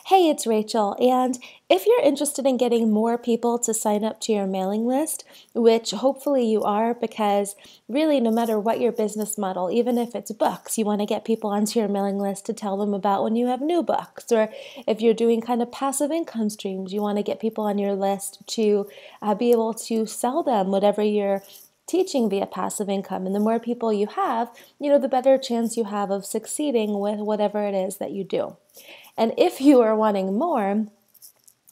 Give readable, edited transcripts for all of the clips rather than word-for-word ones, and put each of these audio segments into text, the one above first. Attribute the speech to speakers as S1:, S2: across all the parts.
S1: Hey, it's Rachel, and if you're interested in getting more people to sign up to your mailing list, which hopefully you are, because really no matter what your business model, even if it's books, you want to get people onto your mailing list to tell them about when you have new books, or if you're doing kind of passive income streams, you want to get people on your list to be able to sell them whatever you're teaching via passive income. And the more people you have, the better chance you have of succeeding with whatever it is that you do. And if you are wanting more,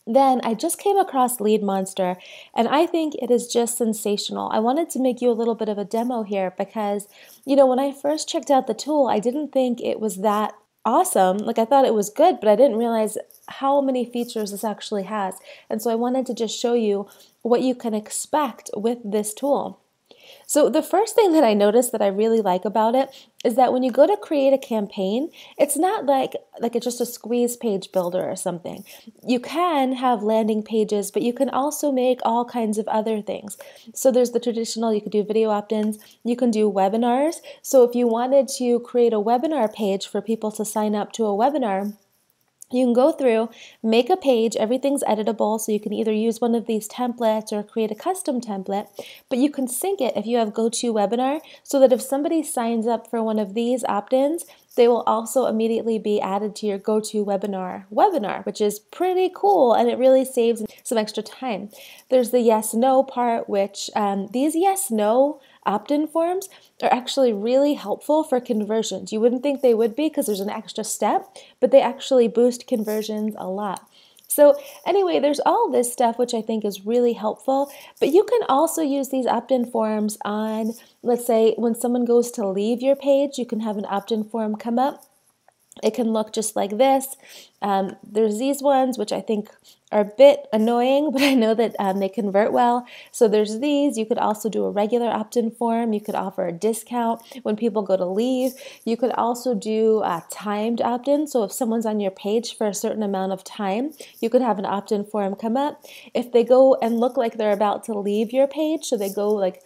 S1: then I just came across LeadMonster, and I think it is just sensational. I wanted to make you a little bit of a demo here because, when I first checked out the tool, I didn't think it was that awesome. Like, I thought it was good, but I didn't realize how many features this actually has. And so I wanted to just show you what you can expect with this tool. So the first thing that I noticed that I really like about it is that when you go to create a campaign, it's not like it's just a squeeze page builder or something. You can have landing pages, but you can also make all kinds of other things. So there's the traditional, you could do video opt-ins, you can do webinars. So if you wanted to create a webinar page for people to sign up to a webinar, you can go through, make a page, everything's editable, so you can either use one of these templates or create a custom template, but you can sync it if you have GoToWebinar so that if somebody signs up for one of these opt-ins, they will also immediately be added to your GoToWebinar webinar, which is pretty cool, and it really saves some extra time. There's the yes-no part, which these yes-no opt-in forms are actually really helpful for conversions. You wouldn't think they would be because there's an extra step, but they actually boost conversions a lot. So anyway, there's all this stuff which I think is really helpful, but you can also use these opt-in forms on, let's say, when someone goes to leave your page, you can have an opt-in form come up. It can look just like this. There's these ones, which I think are a bit annoying, but I know that they convert well. So there's these. You could also do a regular opt-in form. You could offer a discount when people go to leave. You could also do a timed opt-in. So if someone's on your page for a certain amount of time, you could have an opt-in form come up. If they go and look like they're about to leave your page, so they go like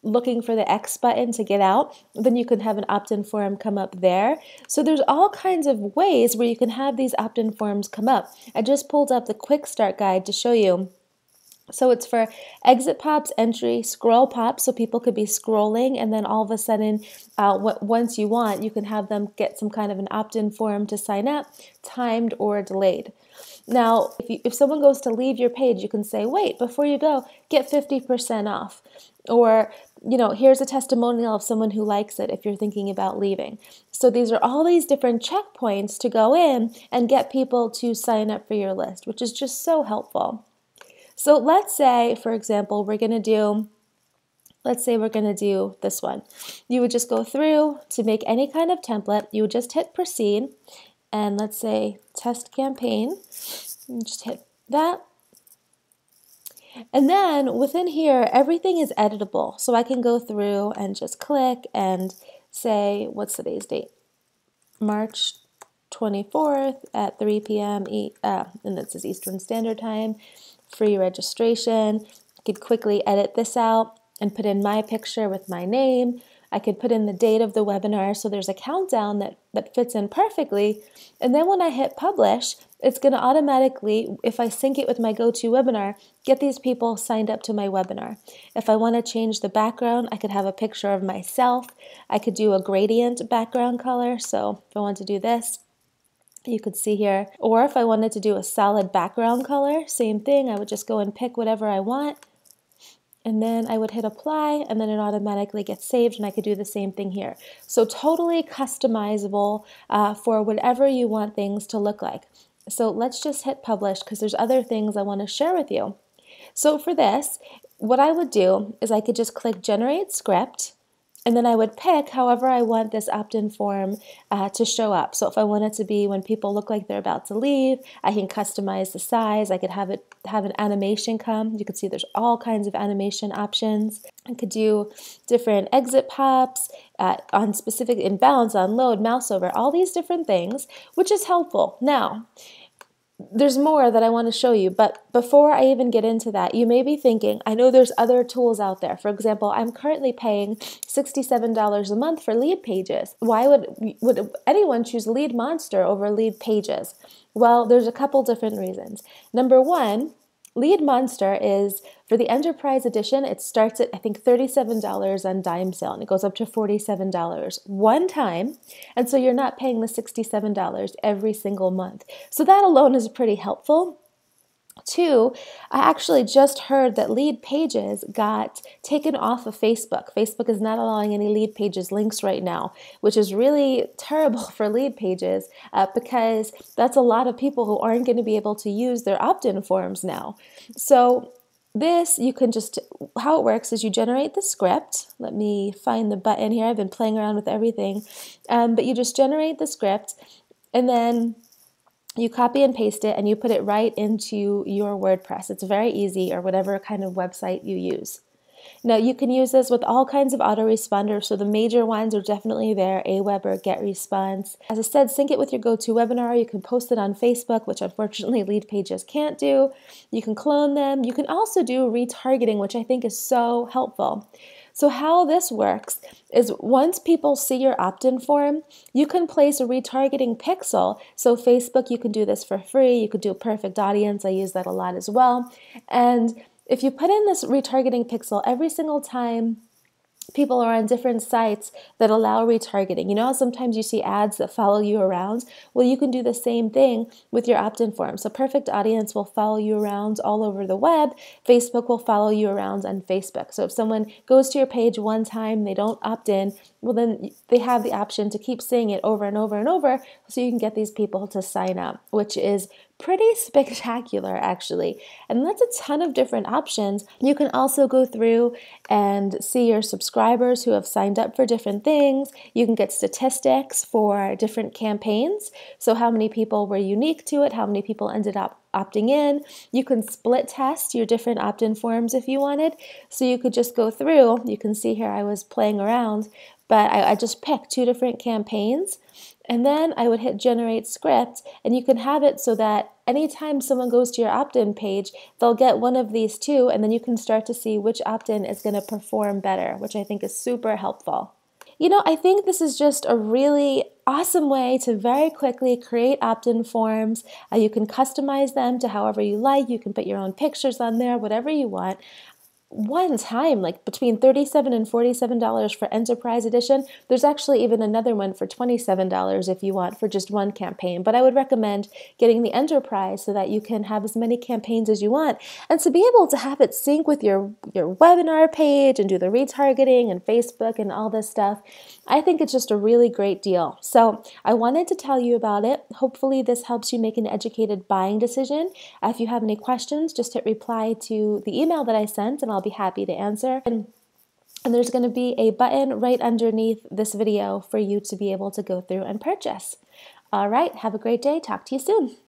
S1: looking for the X button to get out, then you can have an opt-in form come up there. So there's all kinds of ways where you can have these opt-in forms come up. I just pulled up the quick start guide to show you. So it's for exit pops, entry, scroll pops, so people could be scrolling, and then all of a sudden, once you want, you can have them get some kind of an opt-in form to sign up, timed or delayed. Now, if someone goes to leave your page, you can say, wait, before you go, get 50% off. Or, here's a testimonial of someone who likes it if you're thinking about leaving. So these are all these different checkpoints to go in and get people to sign up for your list, which is just so helpful. So let's say, for example, we're going to do this one. You would just go through to make any kind of template. You would just hit proceed, and let's say test campaign. You just hit that. And then within here, everything is editable. So I can go through and just click and say, what's today's date? March 24th at 3 p.m. And this is Eastern Standard Time. Free registration. I could quickly edit this out and put in my picture with my name. I could put in the date of the webinar, so there's a countdown that fits in perfectly. And then when I hit publish, it's going to automatically, if I sync it with my GoToWebinar, get these people signed up to my webinar. If I want to change the background, I could have a picture of myself. I could do a gradient background color. So if I want to do this, you could see here. Or if I wanted to do a solid background color, same thing. I would just go and pick whatever I want. And then I would hit apply, and then it automatically gets saved, and I could do the same thing here. So totally customizable for whatever you want things to look like. So let's just hit publish because there's other things I want to share with you. So for this, what I would do is I could just click generate script, and then I would pick however I want this opt-in form to show up. So if I want it to be when people look like they're about to leave, I can customize the size. I could have an animation come. You can see there's all kinds of animation options. I could do different exit pops on specific inbounds, on load, mouse over, all these different things, which is helpful. Now, There's more that I want to show you, but before I even get into that, you may be thinking, I know there's other tools out there. For example, I'm currently paying $67 a month for lead pages. Why would anyone choose LeadMonster over lead pages? Well, there's a couple different reasons. Number one, LeadMonster is, for the Enterprise Edition, it starts at, I think, $37 on dime sale, and it goes up to $47 one time. And so you're not paying the $67 every single month. So that alone is pretty helpful. Two, I actually just heard that lead pages got taken off of Facebook. Facebook is not allowing any lead pages links right now, which is really terrible for lead pages because that's a lot of people who aren't going to be able to use their opt-in forms now. So this, you can just, how it works is you generate the script. Let me find the button here. I've been playing around with everything. But you just generate the script, and then you copy and paste it, and you put it right into your WordPress. It's very easy, or whatever kind of website you use. Now, you can use this with all kinds of autoresponders, so the major ones are definitely there, Aweber, GetResponse. As I said, sync it with your GoToWebinar. You can post it on Facebook, which unfortunately lead pages can't do. You can clone them. You can also do retargeting, which I think is so helpful. So how this works is once people see your opt-in form, you can place a retargeting pixel. So Facebook, you can do this for free. You could do a perfect audience. I use that a lot as well. And if you put in this retargeting pixel every single time people are on different sites that allow retargeting. You know how sometimes you see ads that follow you around? Well, you can do the same thing with your opt-in form. So Perfect Audience will follow you around all over the web. Facebook will follow you around on Facebook. So if someone goes to your page one time, they don't opt in, well, then they have the option to keep seeing it over and over and over, so you can get these people to sign up, which is pretty spectacular, actually. And that's a ton of different options. You can also go through and see your subscribers who have signed up for different things. You can get statistics for different campaigns. So how many people were unique to it, how many people ended up opting in. You can split test your different opt-in forms if you wanted. So you could just go through. You can see here I was playing around, but I just picked 2 different campaigns, and then I would hit generate script, and you can have it so that anytime someone goes to your opt-in page, they'll get one of these 2, and then you can start to see which opt-in is going to perform better, which I think is super helpful. You know, I think this is just a really awesome way to very quickly create opt-in forms. You can customize them to however you like. You can put your own pictures on there, whatever you want. One time, like between $37 and $47 for Enterprise Edition. There's actually even another one for $27 if you want for just one campaign. But I would recommend getting the Enterprise so that you can have as many campaigns as you want. And to be able to have it sync with your webinar page and do the retargeting and Facebook and all this stuff, I think it's just a really great deal. So I wanted to tell you about it. Hopefully this helps you make an educated buying decision. If you have any questions, just hit reply to the email that I sent, and I'll be happy to answer. And there's going to be a button right underneath this video for you to be able to go through and purchase. All right, have a great day. Talk to you soon.